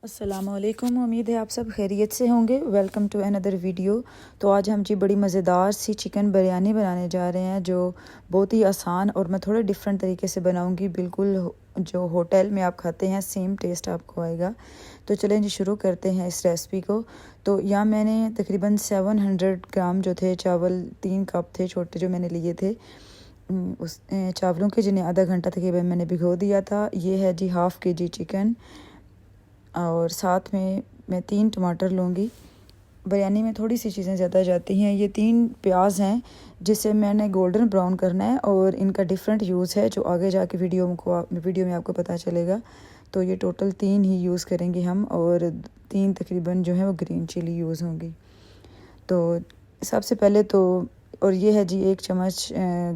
अस्सलामुअलैकुम। उम्मीद है आप सब खैरियत से होंगे। Welcome to another video. तो आज हम जी बड़ी मज़ेदार सी चिकन बिरयानी बनाने जा रहे हैं, जो बहुत ही आसान और मैं थोड़े डिफरेंट तरीके से बनाऊंगी। बिल्कुल जो होटल में आप खाते हैं सेम टेस्ट आपको आएगा। तो चलें जी शुरू करते हैं इस रेसिपी को। तो यहाँ मैंने तकरीबन 700 ग्राम जो थे चावल, 3 कप थे छोटे जो मैंने लिए थे, उस चावलों के जिन्हें आधा घंटा तकरीबन मैंने भिगो दिया था। ये है जी हाफ़ kg चिकन, और साथ में मैं 3 टमाटर लूँगी। बिरयानी में थोड़ी सी चीज़ें ज़्यादा जाती हैं। ये 3 प्याज हैं जिसे मैंने गोल्डन ब्राउन करना है, और इनका डिफरेंट यूज़ है जो आगे जाके वीडियो में आपको पता चलेगा। तो ये टोटल 3 ही यूज़ करेंगे हम, और 3 तकरीबन जो है वो ग्रीन चिली यूज़ होंगी। तो सबसे पहले तो, और ये है जी 1 चम्मच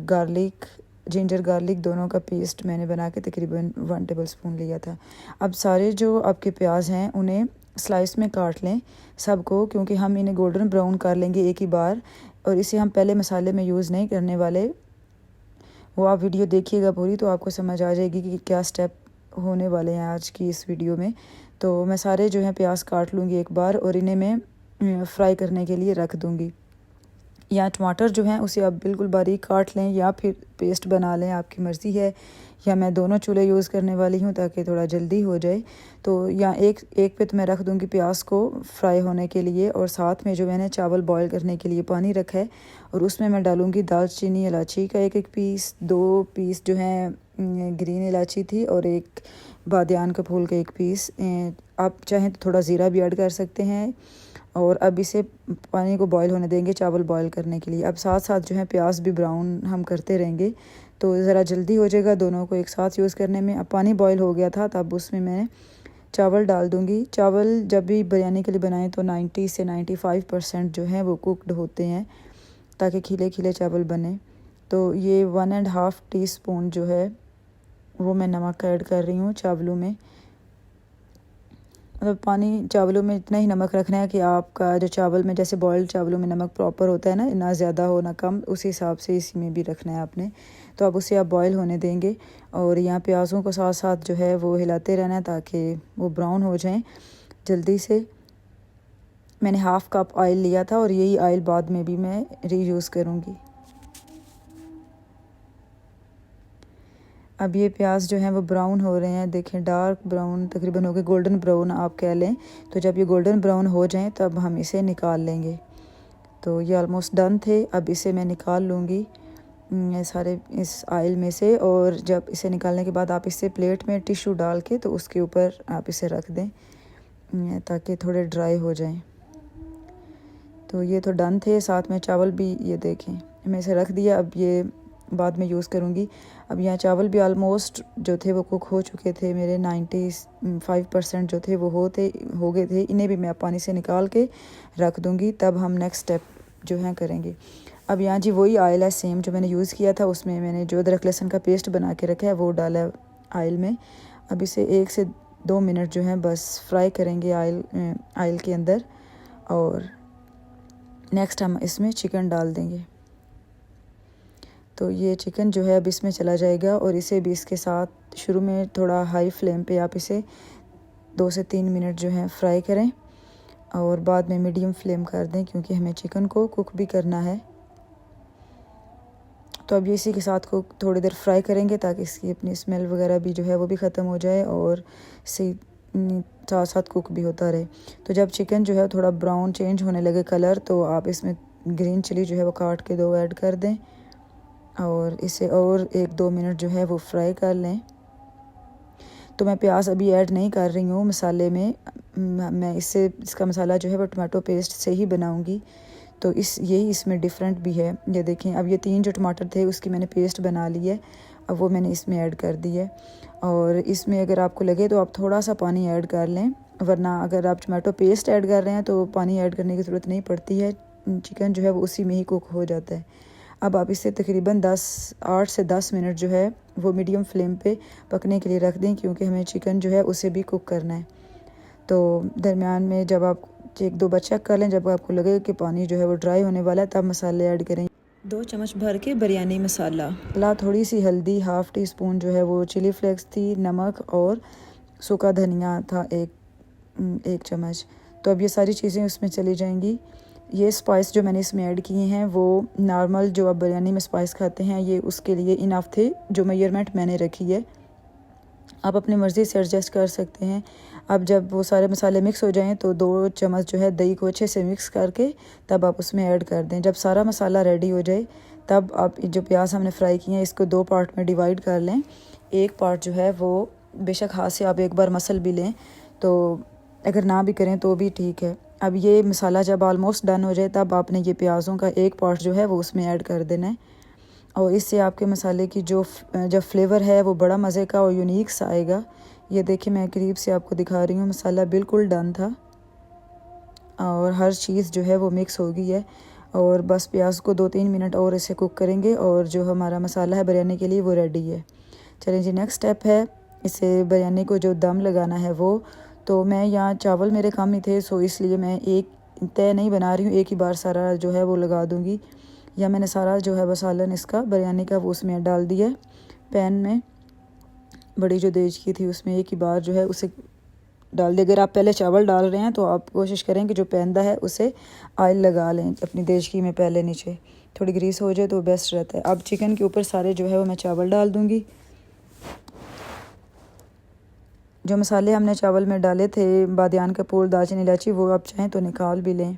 गार्लिक, जिंजर गार्लिक दोनों का पेस्ट मैंने बना के तकरीबन 1 टेबल स्पून लिया था। अब सारे जो आपके प्याज हैं उन्हें स्लाइस में काट लें सबको, क्योंकि हम इन्हें गोल्डन ब्राउन कर लेंगे एक ही बार, और इसे हम पहले मसाले में यूज़ नहीं करने वाले। वो आप वीडियो देखिएगा पूरी तो आपको समझ आ जाएगी कि क्या स्टेप होने वाले हैं आज की इस वीडियो में। तो मैं सारे जो हैं प्याज काट लूँगी एक बार, और इन्हें मैं फ्राई करने के लिए रख दूँगी। या टमाटर जो हैं उसे आप बिल्कुल बारीक काट लें या फिर पेस्ट बना लें, आपकी मर्ज़ी है। या मैं दोनों चूल्हे यूज़ करने वाली हूँ ताकि थोड़ा जल्दी हो जाए। तो या एक पे तो मैं रख दूँगी प्याज को फ्राई होने के लिए, और साथ में जो मैंने चावल बॉईल करने के लिए पानी रखा है, और उसमें मैं डालूँगी दालचीनी इलायची का एक पीस, 2 पीस जो हैं ग्रीन इलायची थी, और एक बादियान का फूल का 1 पीस। आप चाहें तो थोड़ा ज़ीरा भी ऐड कर सकते हैं। और अब इसे पानी को बॉईल होने देंगे चावल बॉईल करने के लिए। अब साथ साथ जो है प्याज भी ब्राउन हम करते रहेंगे, तो ज़रा जल्दी हो जाएगा दोनों को एक साथ यूज़ करने में। अब पानी बॉईल हो गया था, तब उसमें मैं चावल डाल दूँगी। चावल जब भी बिरयानी के लिए बनाएं तो 90 से 95% जो है वो कुकड होते हैं, ताकि खिले खिले चावल बने। तो ये 1.5 टीस्पून जो है वो मैं नमक ऐड कर रही हूँ चावलों में। मतलब पानी चावलों में इतना ही नमक रखना है कि आपका जो चावल में, जैसे बॉइल्ड चावलों में नमक प्रॉपर होता है ना ज़्यादा हो ना कम, उस हिसाब से इसी में भी रखना है आपने। तो अब उसे आप बॉईल होने देंगे, और यहाँ प्याज़ों को साथ साथ जो है वो हिलाते रहना है ताकि वो ब्राउन हो जाएं जल्दी से। मैंने 1/2 कप ऑयल लिया था, और यही ऑयल बाद में भी मैं रीयूज़ करूँगी। अब ये प्याज जो है वो ब्राउन हो रहे हैं, देखें डार्क ब्राउन तकरीबन हो गए, गोल्डन ब्राउन आप कह लें। तो जब ये गोल्डन ब्राउन हो जाएं तब हम इसे निकाल लेंगे। तो ये ऑलमोस्ट डन थे। अब इसे मैं निकाल लूँगी ये सारे इस ऑयल में से, और जब इसे निकालने के बाद आप इसे प्लेट में टिश्यू डाल के तो उसके ऊपर आप इसे रख दें ताकि थोड़े ड्राई हो जाएं। तो ये तो डन थे, साथ में चावल भी ये देखें मैं इसे रख दिया। अब ये बाद में यूज़ करूँगी। अब यहाँ चावल भी ऑलमोस्ट जो थे वो कुक हो चुके थे मेरे, 95% जो थे वो हो गए थे। इन्हें भी मैं पानी से निकाल के रख दूँगी, तब हम नेक्स्ट स्टेप जो है करेंगे। अब यहाँ जी वही ऑयल है सेम जो मैंने यूज़ किया था, उसमें मैंने जो अदरक लहसुन का पेस्ट बना के रखा है वो डाला है ऑयल में। अब इसे 1 से 2 मिनट जो है बस फ्राई करेंगे ऑयल के अंदर, और नेक्स्ट हम इसमें चिकन डाल देंगे। तो ये चिकन जो है अब इसमें चला जाएगा, और इसे भी इसके साथ शुरू में थोड़ा हाई फ्लेम पे आप इसे 2 से 3 मिनट जो है फ्राई करें, और बाद में मीडियम फ्लेम कर दें क्योंकि हमें चिकन को कुक भी करना है। तो अब ये इसी के साथ को थोड़ी देर फ्राई करेंगे ताकि इसकी अपनी स्मेल वगैरह भी जो है वो भी ख़त्म हो जाए, और इसी साथ साथ कुक भी होता रहे। तो जब चिकन जो है थोड़ा ब्राउन चेंज होने लगे कलर, तो आप इसमें ग्रीन चिली जो है वो काट के 2 ऐड कर दें, और इसे और 1-2 मिनट जो है वो फ्राई कर लें। तो मैं प्याज अभी ऐड नहीं कर रही हूँ मसाले में, मैं इसका मसाला जो है वो टमाटो पेस्ट से ही बनाऊँगी। तो यही इसमें डिफरेंट भी है। ये देखें, अब ये 3 जो टमाटर थे उसकी मैंने पेस्ट बना ली है, अब वो मैंने इसमें ऐड कर दी है। और इसमें अगर आपको लगे तो आप थोड़ा सा पानी ऐड कर लें, वरना अगर आप टमाटो पेस्ट ऐड कर रहे हैं तो पानी ऐड करने की ज़रूरत नहीं पड़ती है, चिकन जो है वो उसी में ही कुक हो जाता है। अब आप इसे तकरीबन 8 से 10 मिनट जो है वो मीडियम फ्लेम पे पकने के लिए रख दें, क्योंकि हमें चिकन जो है उसे भी कुक करना है। तो दरमियान में जब आप 1-2 बार चेक कर लें, जब आपको लगे कि पानी जो है वो ड्राई होने वाला है, तब मसाले ऐड करें। 2 चम्मच भर के बिरयानी मसाला, थोड़ी सी हल्दी, 1/2 टीस्पून जो है वो चिली फ्लेक्स थी, नमक, और सूखा धनिया था 1 1 चम्मच। तो अब ये सारी चीज़ें उसमें चली जाएंगी। ये स्पाइस जो मैंने इसमें ऐड किए हैं वो नॉर्मल जो आप बिरयानी में स्पाइस खाते हैं ये उसके लिए इनफ थे, जो मेजरमेंट मैंने रखी है। आप अपनी मर्ज़ी से एडजस्ट कर सकते हैं। अब जब वो सारे मसाले मिक्स हो जाएं तो 2 चम्मच जो है दही को अच्छे से मिक्स करके तब आप उसमें ऐड कर दें। जब सारा मसाला रेडी हो जाए तब आप जो प्याज हमने फ्राई किए हैं इसको 2 पार्ट में डिवाइड कर लें। एक पार्ट जो है वो बेशक हाथ से आप एक बार मसल भी लें, तो अगर ना भी करें तो भी ठीक है। अब ये मसाला जब ऑलमोस्ट डन हो जाए तब आपने ये प्याज़ों का एक पार्ट जो है वो उसमें ऐड कर देना है, और इससे आपके मसाले की जो फ्लेवर है वो बड़ा मज़े का और यूनिक सा आएगा। ये देखिए मैं करीब से आपको दिखा रही हूँ, मसाला बिल्कुल डन था और हर चीज़ जो है वो मिक्स हो गई है। और बस प्याज को 2-3 मिनट और इसे कुक करेंगे और जो हमारा मसाला है बिरयानी के लिए वो रेडी है। चलें जी, नेक्स्ट स्टेप है इसे बिरयानी को जो दम लगाना है वो। तो मैं यहाँ चावल मेरे कम ही थे, सो इसलिए मैं एक तय नहीं बना रही हूँ, एक ही बार सारा जो है वो लगा दूँगी। या मैंने सारा जो है बसालन इसका बिरयानी का वो उसमें डाल दिया पैन में, बड़ी जो देज की थी उसमें एक ही बार जो है उसे डाल दिया। अगर आप पहले चावल डाल रहे हैं तो आप कोशिश करें कि जो पैंदा है उसे ऑयल लगा लें अपनी देजकी में, पहले नीचे थोड़ी ग्रीस हो जाए तो बेस्ट रहता है। अब चिकन के ऊपर सारे जो है वो मैं चावल डाल दूँगी। जो मसाले हमने चावल में डाले थे, बादियान का फूल, दालचीनी, इलायची, वो आप चाहें तो निकाल भी लें,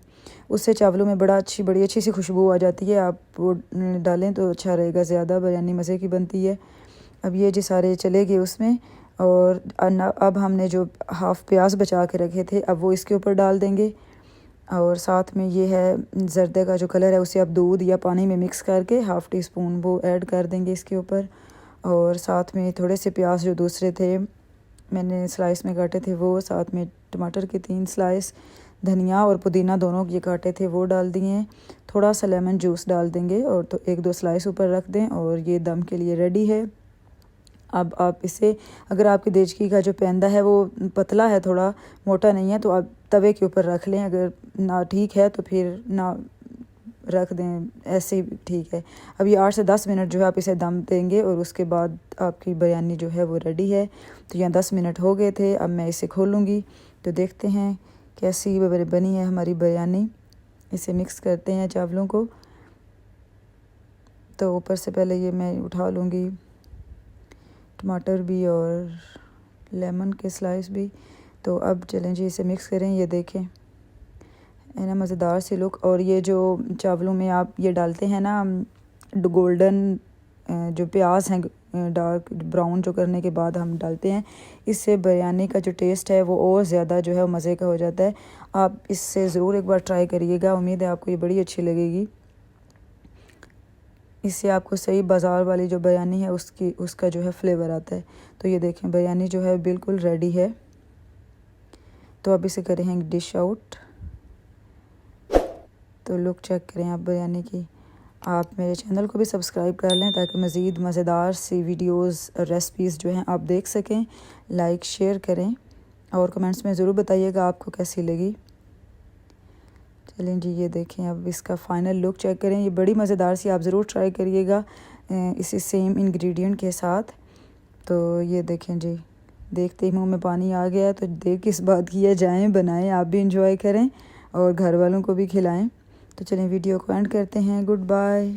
उससे चावलों में बड़ी अच्छी सी खुशबू आ जाती है। आप वो डालें तो अच्छा रहेगा, ज़्यादा बिरयानी मज़े की बनती है। अब ये जी सारे चले गए उसमें, और अब हमने जो हाफ़ प्याज बचा के रखे थे अब वो इसके ऊपर डाल देंगे। और साथ में ये है ज़र्दे का जो कलर है उसे आप दूध या पानी में मिक्स करके हाफ़ टी स्पून वो ऐड कर देंगे इसके ऊपर। और साथ में थोड़े से प्याज जो दूसरे थे मैंने स्लाइस में काटे थे वो, साथ में टमाटर के 3 स्लाइस, धनिया और पुदीना दोनों ये काटे थे वो डाल दिए हैं। थोड़ा सा लेमन जूस डाल देंगे और तो 1-2 स्लाइस ऊपर रख दें और ये दम के लिए रेडी है। अब आप इसे, अगर आपकी देजकी का जो पैंदा है वो पतला है, थोड़ा मोटा नहीं है, तो आप तवे के ऊपर रख लें। अगर ना ठीक है तो फिर ना रख दें, ऐसे ही ठीक है। अब ये 8 से 10 मिनट जो है आप इसे दम देंगे और उसके बाद आपकी बिरयानी जो है वो रेडी है। तो यहाँ 10 मिनट हो गए थे, अब मैं इसे खोलूँगी तो देखते हैं कैसी बनी है हमारी बिरयानी। इसे मिक्स करते हैं चावलों को। तो ऊपर से पहले ये मैं उठा लूँगी टमाटर भी और लेमन के स्लाइस भी। तो अब चलें जी इसे मिक्स करें। ये देखें है ना मज़ेदार सी लुक। और ये जो चावलों में आप ये डालते हैं ना गोल्डन जो प्याज हैं डार्क ब्राउन जो करने के बाद हम डालते हैं, इससे बिरयानी का जो टेस्ट है वो और ज़्यादा जो है वो मज़े का हो जाता है। आप इससे ज़रूर एक बार ट्राई करिएगा, उम्मीद है आपको ये बड़ी अच्छी लगेगी। इससे आपको सही बाज़ार वाली जो बिरयानी है उसका जो है फ्लेवर आता है। तो ये देखें बिरयानी जो है बिल्कुल रेडी है। तो अब इसे करेंगे डिश आउट। तो लुक चेक करें आप बिरयानी की। आप मेरे चैनल को भी सब्सक्राइब कर लें ताकि मज़ीद मज़ेदार सी वीडियोस और रेसिपीज़ जो हैं आप देख सकें। लाइक शेयर करें और कमेंट्स में ज़रूर बताइएगा आपको कैसी लगी। चलें जी ये देखें अब इसका फ़ाइनल लुक चेक करें। ये बड़ी मज़ेदार सी, आप ज़रूर ट्राई करिएगा इसी सेम इंग्रेडिएंट के साथ। तो ये देखें जी, देखते ही मुँह में पानी आ गया। तो देख किस बात की है, जाएँ बनाएँ, आप भी इंजॉय करें और घर वालों को भी खिलाएँ। तो चलें वीडियो को एंड करते हैं। Good bye.